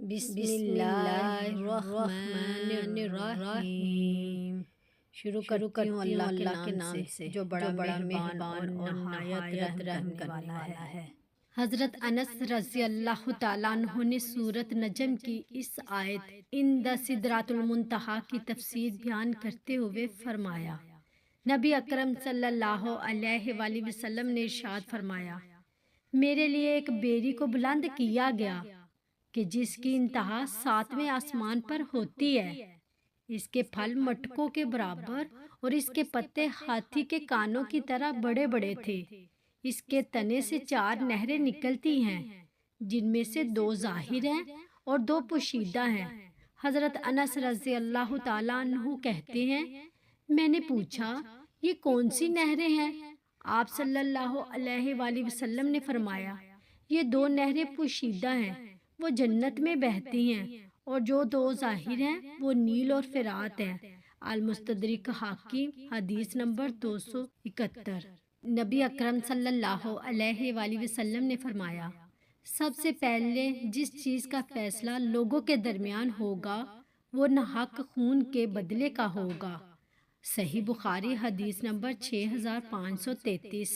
بسم اللہ الرحمن الرحیم۔ شروع کرتی ہوں اللہ کے نام سے جو بڑا مہربان اور نہایت رحم کرنے والا ہے۔ حضرت انس رضی اللہ تعالیٰ عنہ نے سورۃ نجم کی اس آیت عند سدرۃ المنتہا کی تفسیر بیان کرتے ہوئے فرمایا، نبی اکرم صلی اللہ علیہ وآلہ وسلم نے ارشاد فرمایا، میرے لیے ایک بیری کو بلند کیا گیا کہ جس کی انتہا 7ویں آسمان پر ہوتی ہے۔ اس کے پھل مٹکوں کے برابر اور اس کے پتے ہاتھی کے کانوں کی طرح بڑے بڑے تھے۔ اس کے تنے سے 4 نہریں نکلتی ہیں، جن میں سے 2 ظاہر ہیں اور 2 پوشیدہ ہیں۔ حضرت انس رضی اللہ تعالیٰ عنہ کہتے ہیں، میں نے پوچھا، یہ کون سی نہریں ہیں؟ آپ صلی اللہ علیہ وآلہ وسلم نے فرمایا، یہ 2 نہریں پوشیدہ ہیں، وہ جنت میں بہتی ہیں، اور جو 2 ظاہر ہیں وہ نیل اور فرات ہیں۔ المستدرک حاکم، حدیث نمبر 271۔ نبی اکرم صلی اللہ علیہ وآلہ وسلم نے فرمایا، سب سے پہلے جس چیز کا فیصلہ لوگوں کے درمیان ہوگا وہ ناحق خون کے بدلے کا ہوگا۔ صحیح بخاری، حدیث نمبر 6533۔